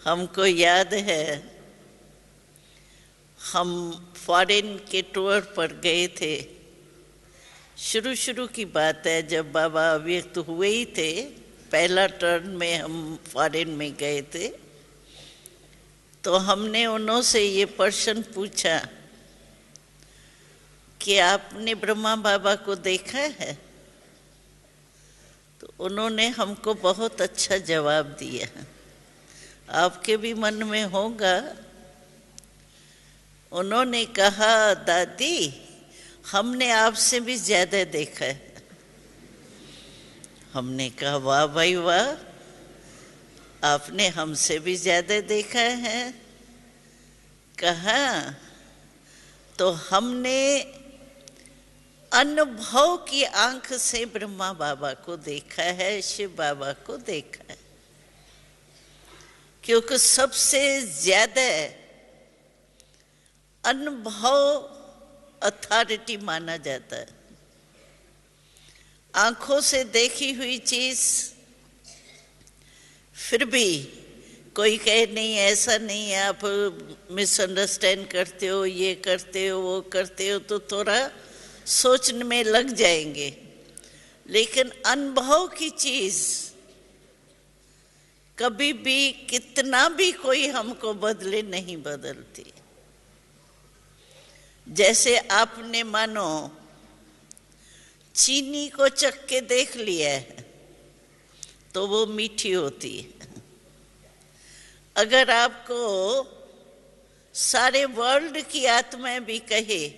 हमको याद है हम फॉरेन के टूर पर गए थे। शुरू की बात है, जब बाबा अव्यक्त हुए ही थे, पहला टर्न में हम फॉरेन में गए थे। तो हमने उन्हों से ये प्रश्न पूछा कि आपने ब्रह्मा बाबा को देखा है? तो उन्होंने हमको बहुत अच्छा जवाब दिया। आपके भी मन में होगा। उन्होंने कहा, दादी हमने आपसे भी ज्यादा देखा है। हमने कहा, वाह भाई वाह, आपने हमसे भी ज्यादा देखा है। कहा, तो हमने अनुभव की आंख से ब्रह्मा बाबा को देखा है, शिव बाबा को देखा है। क्योंकि सबसे ज्यादा अनुभव अथॉरिटी माना जाता है। आंखों से देखी हुई चीज फिर भी कोई कहे नहीं, ऐसा नहीं है, आप मिसअंडरस्टैंड करते हो, ये करते हो, वो करते हो, तो थोड़ा सोचने में लग जाएंगे। लेकिन अनुभव की चीज कभी भी कितना भी कोई हमको बदले नहीं बदलती। जैसे आपने मानो चीनी को चख के देख लिया है तो वो मीठी होती है। अगर आपको सारे वर्ल्ड की आत्माएं भी कहे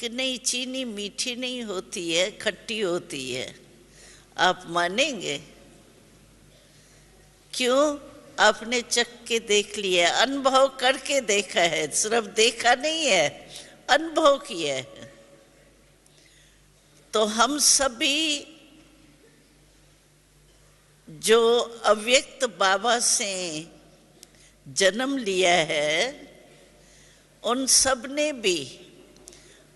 कि नहीं, चीनी मीठी नहीं होती है, खट्टी होती है, आप मानेंगे? क्यों? आपने चख के देख लिया, अनुभव करके देखा है। सिर्फ देखा नहीं है, अनुभव किया है। तो हम सभी जो अव्यक्त बाबा से जन्म लिया है, उन सब ने भी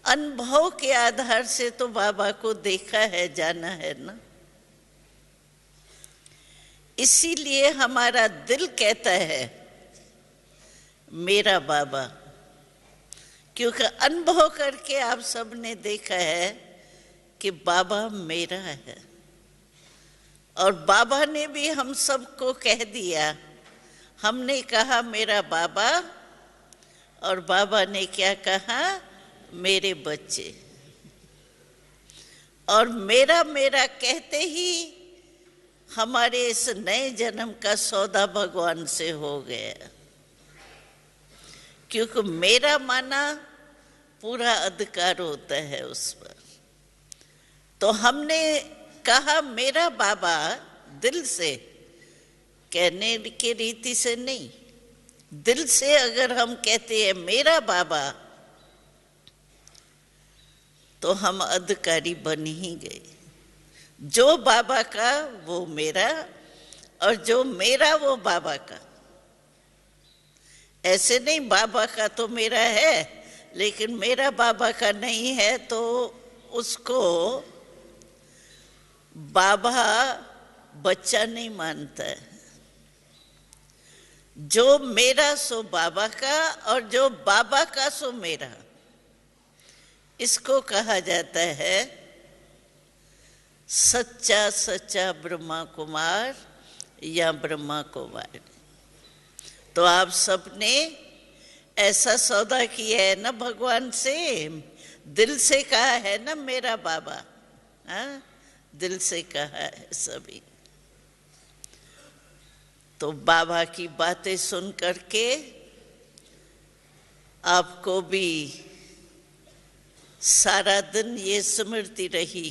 अनुभव के आधार से तो बाबा को देखा है, जाना है ना। इसीलिए हमारा दिल कहता है मेरा बाबा, क्योंकि अनुभव करके आप सब ने देखा है कि बाबा मेरा है। और बाबा ने भी हम सबको कह दिया। हमने कहा मेरा बाबा, और बाबा ने क्या कहा? मेरे बच्चे। और मेरा मेरा कहते ही हमारे इस नए जन्म का सौदा भगवान से हो गया। क्योंकि मेरा माना पूरा अधिकार होता है उस पर। तो हमने कहा मेरा बाबा दिल से, कहने की रीति से नहीं, दिल से अगर हम कहते हैं मेरा बाबा, तो हम अधिकारी बन ही गए। जो बाबा का वो मेरा, और जो मेरा वो बाबा का। ऐसे नहीं बाबा का तो मेरा है लेकिन मेरा बाबा का नहीं है, तो उसको बाबा बच्चा नहीं मानता है। जो मेरा सो बाबा का, और जो बाबा का सो मेरा। इसको कहा जाता है सच्चा सच्चा ब्रह्मा कुमार या ब्रह्मा कुमार। तो आप सबने ऐसा सौदा किया है ना भगवान से, दिल से कहा है ना मेरा बाबा। हाँ, दिल से कहा है सभी। तो बाबा की बातें सुन करके आपको भी सारा दिन ये स्मृति रही,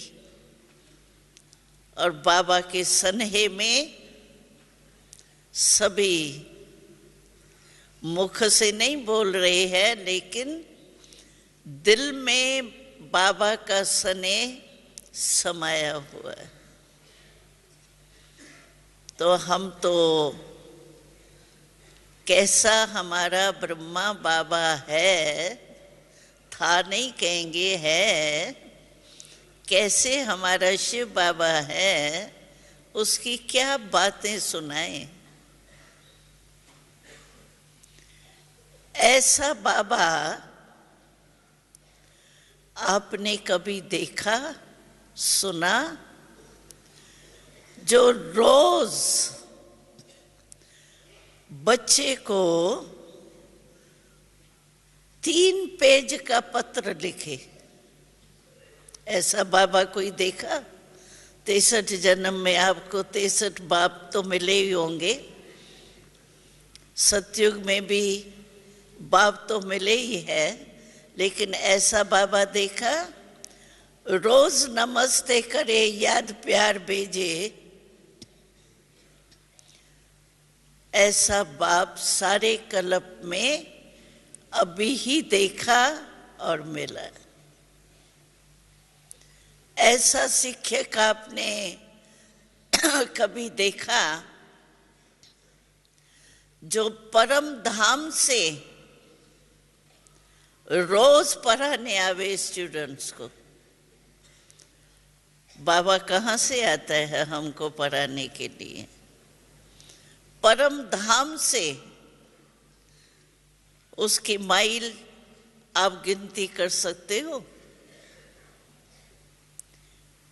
और बाबा के सन्हे में सभी मुख से नहीं बोल रहे हैं, लेकिन दिल में बाबा का स्नेह समाया हुआ है। तो हम तो कैसा हमारा ब्रह्मा बाबा है, था नहीं कहेंगे, है। कैसे हमारा शिव बाबा है, उसकी क्या बातें सुनाएं। ऐसा बाबा आपने कभी देखा, सुना, जो रोज बच्चे को 3 पेज का पत्र लिखे? ऐसा बाबा कोई देखा? 63 जन्म में आपको 63 बाप तो मिले ही होंगे, सतयुग में भी बाप तो मिले ही है, लेकिन ऐसा बाबा देखा? रोज नमस्ते करे, याद प्यार भेजे, ऐसा बाप सारे कल्प में अभी ही देखा और मिला। ऐसा शिक्षक आपने कभी देखा जो परम धाम से रोज पढ़ाने आवे स्टूडेंट्स को? बाबा कहाँ से आता है हमको पढ़ाने के लिए? परम धाम से। उसकी माइल आप गिनती कर सकते हो?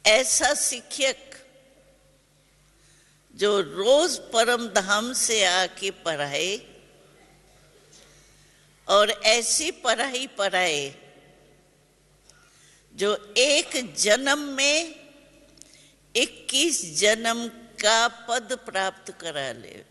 ऐसा शिक्षक जो रोज परम धाम से आके पढ़ाए और ऐसी पढ़ाई पढ़ाए जो एक जन्म में 21 जन्म का पद प्राप्त करा ले।